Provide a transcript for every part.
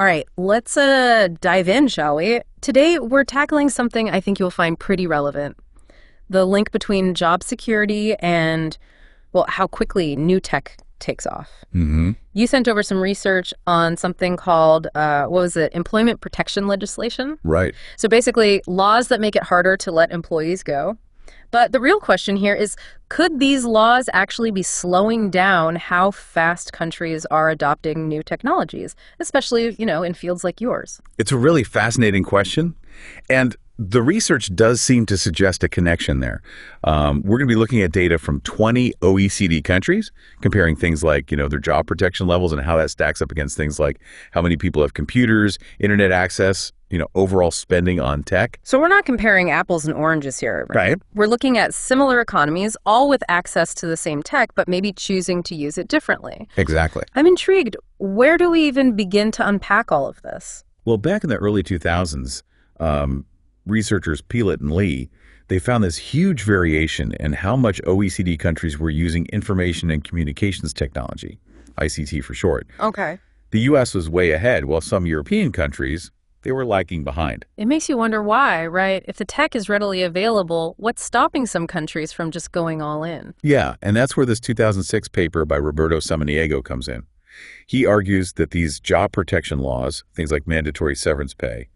All right, let's dive in, shall we? Today, we're tackling something I think you'll find pretty relevant. The link between job security and, well, how quickly new tech takes off. You sent over some research on something called, what was it, employment protection legislation? Right. So basically, laws that make it harder to let employees go. But the real question here is, could these laws actually be slowing down how fast countries are adopting new technologies, especially, in fields like yours? It's a really fascinating question. And the research does seem to suggest a connection there. We're going to be looking at data from 20 OECD countries, comparing things like, their job protection levels and how that stacks up against things like how many people have computers, internet access, overall spending on tech. So we're not comparing apples and oranges here, Right. We're looking at similar economies, all with access to the same tech, but maybe choosing to use it differently. Exactly. I'm intrigued. Where do we even begin to unpack all of this? Well, back in the early 2000s, researchers Peelet and Lee, they found this huge variation in how much OECD countries were using information and communications technology, ICT for short. Okay. The U.S. was way ahead, while some European countries, they were lagging behind. It makes you wonder why, right? If the tech is readily available, what's stopping some countries from just going all in? Yeah, and that's where this 2006 paper by Roberto Samaniego comes in. He argues that these job protection laws, things like mandatory severance pay,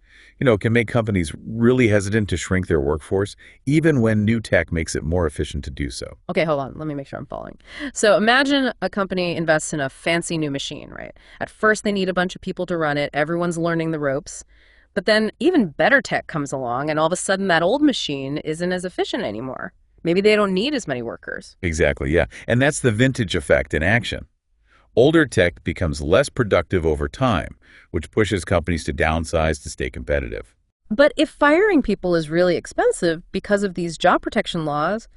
can make companies really hesitant to shrink their workforce, even when new tech makes it more efficient to do so. Okay, hold on. Let me make sure I'm following. So imagine a company invests in a fancy new machine, right? At first, they need a bunch of people to run it. Everyone's learning the ropes. But then even better tech comes along, and all of a sudden that old machine isn't as efficient anymore. Maybe they don't need as many workers. Exactly, yeah. And that's the vintage effect in action. Older tech becomes less productive over time, which pushes companies to downsize to stay competitive. But if firing people is really expensive because of these job protection laws,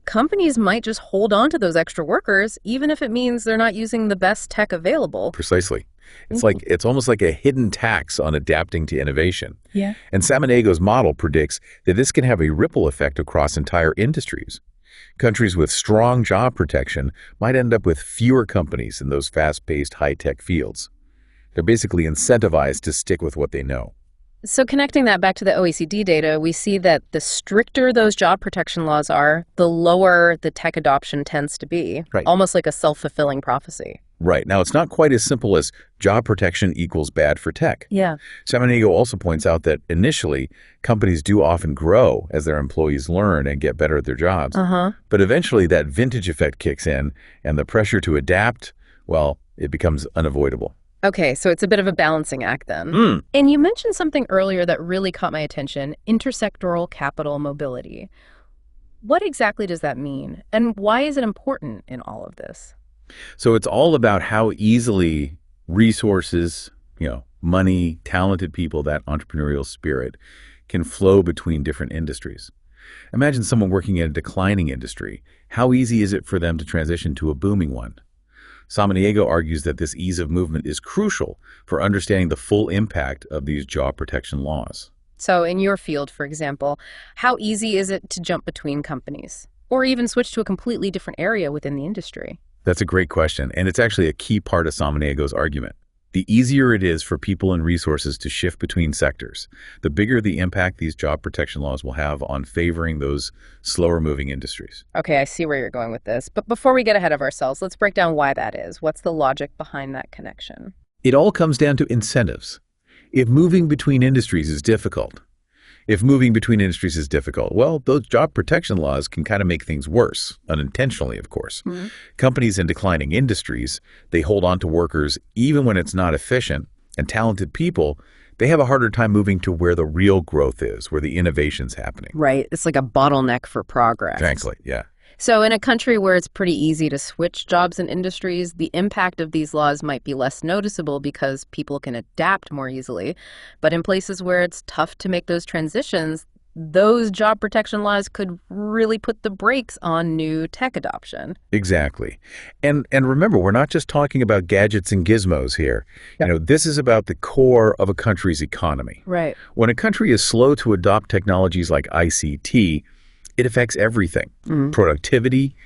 companies might just hold on to those extra workers, even if it means they're not using the best tech available. Precisely. It's almost like a hidden tax on adapting to innovation. Yeah. And Samanego's model predicts that this can have a ripple effect across entire industries. Countries with strong job protection might end up with fewer companies in those fast-paced, high-tech fields. They're basically incentivized to stick with what they know. So connecting that back to the OECD data, we see that the stricter those job protection laws are, the lower the tech adoption tends to be. Right. Almost like a self-fulfilling prophecy. Right. Now, it's not quite as simple as job protection equals bad for tech. Yeah. Samaniego also points out that initially, companies do often grow as their employees learn and get better at their jobs. But eventually, that vintage effect kicks in, and the pressure to adapt, well, it becomes unavoidable. Okay, so it's a bit of a balancing act then. And you mentioned something earlier that really caught my attention, intersectoral capital mobility. What exactly does that mean? And why is it important in all of this? So it's all about how easily resources, money, talented people, that entrepreneurial spirit can flow between different industries. Imagine someone working in a declining industry. How easy is it for them to transition to a booming one? Samaniego argues that this ease of movement is crucial for understanding the full impact of these job protection laws. So in your field, for example, how easy is it to jump between companies or even switch to a completely different area within the industry? That's a great question, and it's actually a key part of Samaniego's argument. The easier it is for people and resources to shift between sectors, the bigger the impact these job protection laws will have on favoring those slower-moving industries. Okay, I see where you're going with this. But before we get ahead of ourselves, let's break down why that is. What's the logic behind that connection? It all comes down to incentives. If moving between industries is difficult, well, those job protection laws can kind of make things worse, unintentionally, of course. Companies in declining industries, they hold on to workers even when it's not efficient, and talented people, they have a harder time moving to where the real growth is, where the innovation's happening. Right. It's like a bottleneck for progress. Frankly, yeah. So in a country where it's pretty easy to switch jobs and industries, the impact of these laws might be less noticeable because people can adapt more easily. But in places where it's tough to make those transitions, those job protection laws could really put the brakes on new tech adoption. Exactly. And remember, we're not just talking about gadgets and gizmos here. This is about the core of a country's economy. Right. When a country is slow to adopt technologies like ICT, it affects everything. Productivity,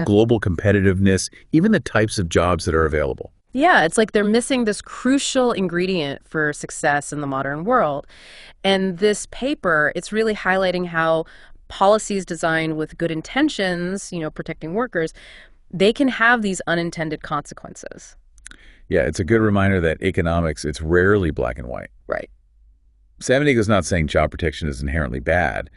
global competitiveness, even the types of jobs that are available. Yeah, it's like they're missing this crucial ingredient for success in the modern world. And this paper, it's really highlighting how policies designed with good intentions, protecting workers, they can have these unintended consequences. Yeah, it's a good reminder that economics, it's rarely black and white. Right. Samanigo's not saying job protection is inherently bad.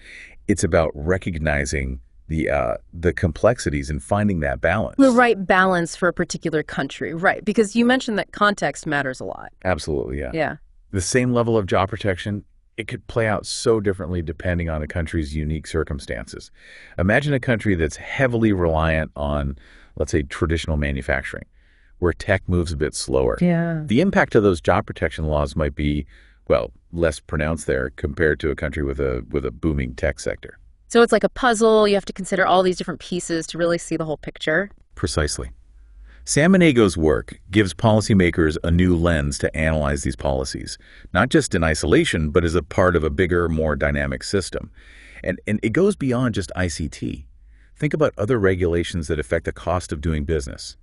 It's about recognizing the complexities and finding that balance. The right balance for a particular country, right? Because you mentioned that context matters a lot. Absolutely, yeah. Yeah. The same level of job protection, it could play out so differently depending on a country's unique circumstances. Imagine a country that's heavily reliant on, let's say, traditional manufacturing, where tech moves a bit slower. Yeah. The impact of those job protection laws might be, well, less pronounced there compared to a country with a booming tech sector. So it's like a puzzle. You have to consider all these different pieces to really see the whole picture. Precisely. Samanigo's work gives policymakers a new lens to analyze these policies, not just in isolation, but as a part of a bigger, more dynamic system. And it goes beyond just ICT. Think about other regulations that affect the cost of doing business.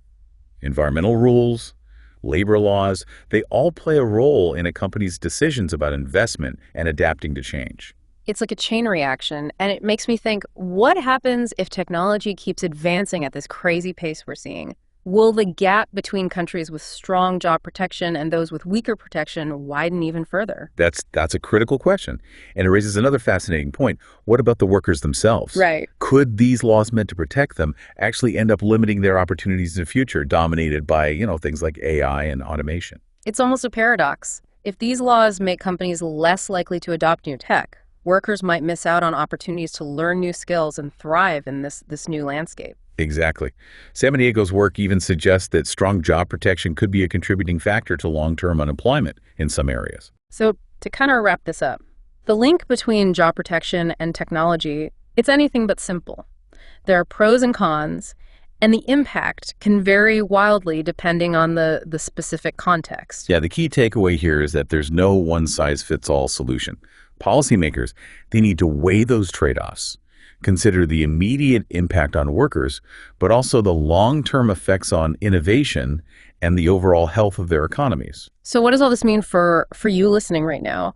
Environmental rules, labor laws, they all play a role in a company's decisions about investment and adapting to change. It's like a chain reaction, and it makes me think, what happens if technology keeps advancing at this crazy pace we're seeing? Will the gap between countries with strong job protection and those with weaker protection widen even further? That's a critical question. And it raises another fascinating point. What about the workers themselves? Right. Could these laws meant to protect them actually end up limiting their opportunities in the future, dominated by, things like AI and automation? It's almost a paradox. If these laws make companies less likely to adopt new tech, workers might miss out on opportunities to learn new skills and thrive in this new landscape. Exactly. Samanigo's work even suggests that strong job protection could be a contributing factor to long-term unemployment in some areas. So to kind of wrap this up, the link between job protection and technology, it's anything but simple. There are pros and cons, and the impact can vary wildly depending on the specific context. Yeah, the key takeaway here is that there's no one-size-fits-all solution. Policymakers, they need to weigh those trade-offs, consider the immediate impact on workers, but also the long-term effects on innovation and the overall health of their economies. So what does all this mean for you listening right now?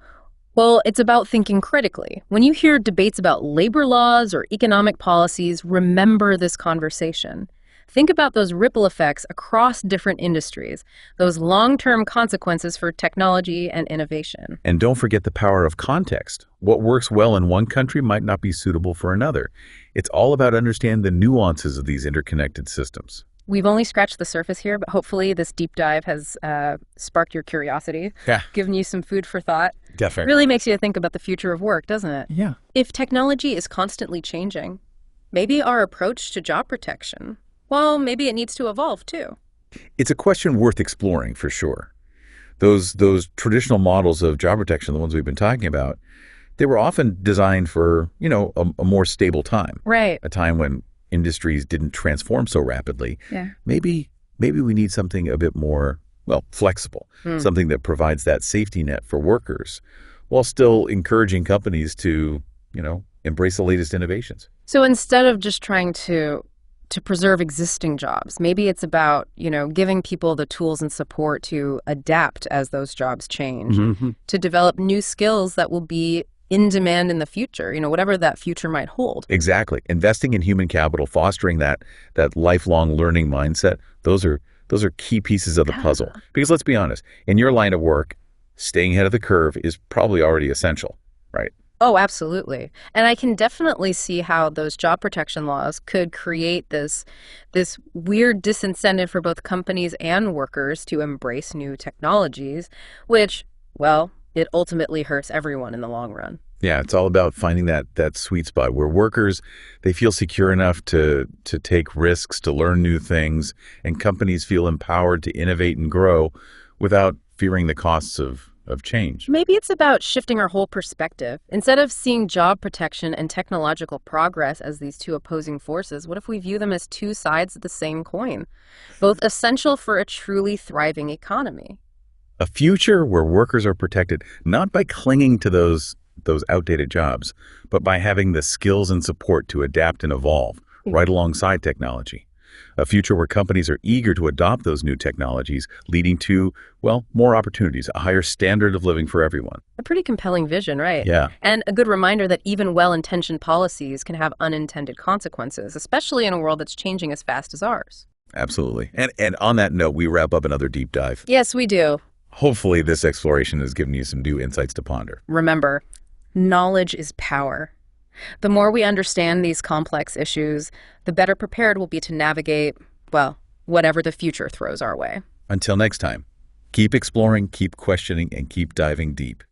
Well, it's about thinking critically. When you hear debates about labor laws or economic policies, remember this conversation. Think about those ripple effects across different industries, those long-term consequences for technology and innovation. And don't forget the power of context. What works well in one country might not be suitable for another. It's all about understanding the nuances of these interconnected systems. We've only scratched the surface here, but hopefully this deep dive has sparked your curiosity, given you some food for thought. Definitely. Really makes you think about the future of work, doesn't it? Yeah. If technology is constantly changing, maybe our approach to job protection, well, maybe it needs to evolve too. It's a question worth exploring for sure. Those traditional models of job protection, the ones we've been talking about, they were often designed for, a more stable time. Right. A time when industries didn't transform so rapidly. Yeah. Maybe we need something a bit more, flexible, something that provides that safety net for workers while still encouraging companies to, embrace the latest innovations. So instead of just trying to preserve existing jobs, maybe it's about, giving people the tools and support to adapt as those jobs change, to develop new skills that will be in demand in the future, whatever that future might hold. Exactly. Investing in human capital, fostering that lifelong learning mindset, those are key pieces of the puzzle. Because let's be honest, in your line of work, staying ahead of the curve is probably already essential, right? Oh, absolutely. And I can definitely see how those job protection laws could create this weird disincentive for both companies and workers to embrace new technologies, which, well, it ultimately hurts everyone in the long run. Yeah, it's all about finding that sweet spot where workers, they feel secure enough to take risks, to learn new things, and companies feel empowered to innovate and grow without fearing the costs of change. Maybe it's about shifting our whole perspective. Instead of seeing job protection and technological progress as these two opposing forces, what if we view them as two sides of the same coin, both essential for a truly thriving economy? A future where workers are protected not by clinging to those outdated jobs, but by having the skills and support to adapt and evolve right alongside technology. A future where companies are eager to adopt those new technologies, leading to, well, more opportunities, a higher standard of living for everyone. A pretty compelling vision, right? Yeah, And a good reminder that even well-intentioned policies can have unintended consequences, especially in a world that's changing as fast as ours. absolutely. And on that note, we wrap up another deep dive. Yes, we do. Hopefully this exploration has given you some new insights to ponder. Remember, knowledge is power. The more we understand these complex issues, the better prepared we'll be to navigate, well, whatever the future throws our way. Until next time, keep exploring, keep questioning, and keep diving deep.